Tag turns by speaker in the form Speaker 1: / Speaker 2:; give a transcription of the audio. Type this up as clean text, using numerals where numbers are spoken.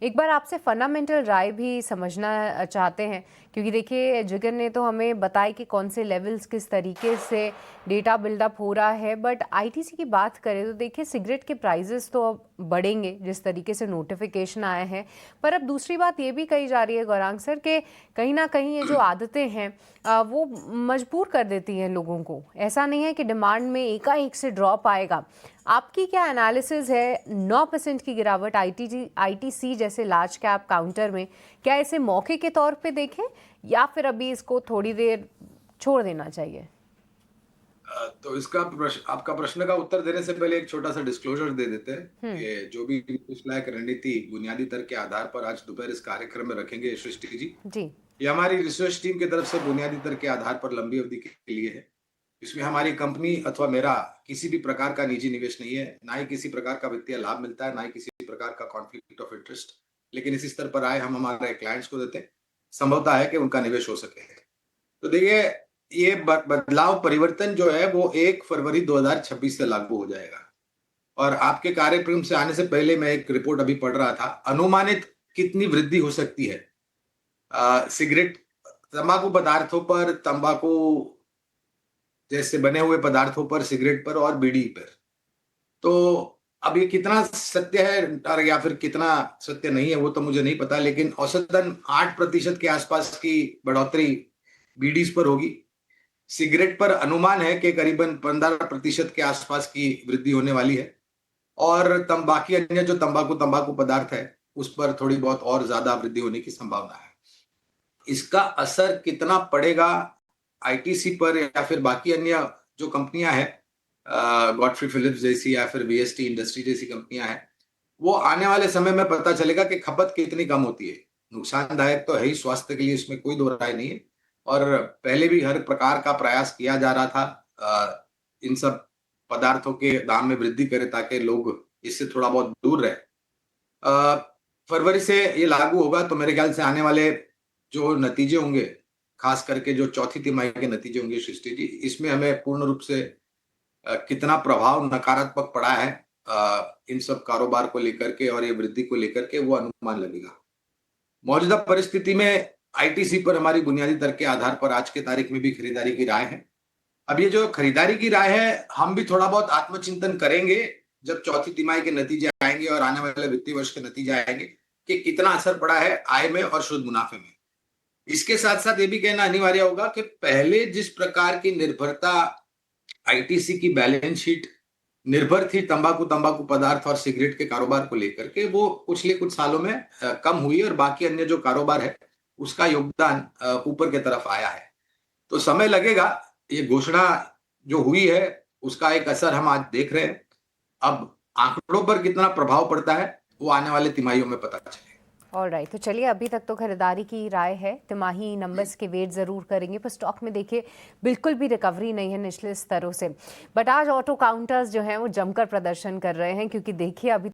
Speaker 1: एक बार आपसे फंडामेंटल राय भी समझना चाहते हैं, क्योंकि देखिए जिगर ने तो हमें बताया कि कौन से लेवल्स किस तरीके से डेटा बिल्डअप हो रहा है, बट आईटीसी की बात करें तो देखिए सिगरेट के प्राइजेस तो अब बढ़ेंगे जिस तरीके से नोटिफिकेशन आए हैं। पर अब दूसरी बात ये भी कही जा रही है गौरांग सर कि कहीं ना कहीं ये जो आदतें हैं वो मजबूर कर देती हैं लोगों को। ऐसा नहीं है कि डिमांड में एकाएक से ड्रॉप आएगा। आपकी क्या एनालिसिस है? 9% की गिरावट आईटीसी जैसे लार्ज कैप काउंटर में, क्या इसे मौके के तौर पे देखें या फिर अभी इसको थोड़ी देर छोड़ देना चाहिए?
Speaker 2: तो इसका आपका प्रश्न का उत्तर देने से पहले एक छोटा सा डिस्क्लोजर दे देते हैं
Speaker 1: हम्म।
Speaker 2: कि जो भी कुछ लायक रणनीति बुनियादी तर्क के आधार पर आज दोपहर इस कार्यक्रम में रखेंगे सृष्टि जी,
Speaker 1: जी।
Speaker 2: ये हमारी रिसर्च टीम की तरफ से बुनियादी तर्क के आधार पर लंबी अवधि के लिए है। इसमें हमारी कंपनी अथवा मेरा किसी भी प्रकार का निजी निवेश नहीं है, ना ही किसी प्रकार का वित्तीय लाभ मिलता है, ना ही किसी प्रकार का कॉन्फ्लिक्ट ऑफ इंटरेस्ट। लेकिन इस स्तर पर आए हम हमारे क्लाइंट्स को देते हैं, संभवतः है कि उनका निवेश हो सके। तो देखिए, ये बदलाव परिवर्तन जो है वो 1 फरवरी 2026 से लागू हो जाएगा। और आपके कार्यक्रम से आने से पहले मैं एक रिपोर्ट अभी पढ़ रहा था, अनुमानित कितनी वृद्धि हो सकती है सिगरेट, तंबाकू पदार्थों पर, तंबाकू जैसे बने हुए पदार्थों पर, सिगरेट पर और बीड़ी पर। तो अब ये कितना सत्य है और या फिर कितना सत्य नहीं है वो तो मुझे नहीं पता, लेकिन औसतन 8% के आसपास की बढ़ोतरी बीडीज़ पर होगी। सिगरेट पर अनुमान है कि करीबन 15% के आसपास की वृद्धि होने वाली है और बाकी अन्य जो तंबाकू तंबाकू पदार्थ है, उस पर थोड़ी बहुत और ज़्यादा वृद्धि होने की संभावना है। इसका असर कितना पड़ेगा आईटीसी पर या फिर बाकी अन्य जो कंपनियां हैं, गॉडफ्री फिलिप्स जैसी या फिर वीएसटी इंडस्ट्री जैसी कंपनियां हैं, वो आने वाले समय में पता चलेगा कि खपत कितनी कम होती है। नुकसानदायक तो है ही स्वास्थ्य के लिए, इसमें कोई दो राय नहीं है। और पहले भी हर प्रकार का प्रयास किया जा रहा था इन सब पदार्थों के दाम में वृद्धि करे ताकि लोग इससे थोड़ा बहुत दूर रहे। अ, फरवरी से ये लागू होगा तो मेरे ख्याल से आने वाले जो नतीजे होंगे, खास करके जो चौथी तिमाही के नतीजे होंगे सृष्टि जी, इसमें हमें पूर्ण रूप से कितना प्रभाव नकारात्मक पड़ा है इन सब कारोबार को लेकर के और ये वृद्धि को लेकर के वो अनुमान लगेगा। मौजूदा परिस्थिति में आईटीसी पर हमारी बुनियादी तर्क के आधार पर आज के तारीख में भी खरीदारी की राय है। अब ये जो खरीदारी की राय है, हम भी थोड़ा बहुत आत्मचिंतन करेंगे जब चौथी तिमाही के नतीजे आएंगे और आने वाले वित्तीय वर्ष के नतीजे आएंगे कि कितना असर पड़ा है आय में और शुद्ध मुनाफे में। इसके साथ साथ ये भी कहना अनिवार्य होगा कि पहले जिस प्रकार की निर्भरता आईटीसी की बैलेंस शीट निर्भर थी तंबाकू तंबाकू पदार्थ और सिगरेट के कारोबार को लेकर के, वो पिछले कुछ सालों में कम हुई और बाकी अन्य जो कारोबार है उसका योगदान ऊपर की तरफ आया है। तो समय लगेगा, ये घोषणा जो हुई है उसका एक असर हम आज देख रहे हैं। अब आंकड़ों पर कितना प्रभाव पड़ता है वो आने वाले तिमाहियों में पता चलेगा।
Speaker 1: ऑल राइट, तो चलिए अभी तक तो खरीदारी की राय है, तिमाही नंबर्स के वेट ज़रूर करेंगे, पर स्टॉक में देखिए बिल्कुल भी रिकवरी नहीं है निचले स्तरों से। बट आज ऑटो काउंटर्स जो हैं वो जमकर प्रदर्शन कर रहे हैं, क्योंकि देखिए अभी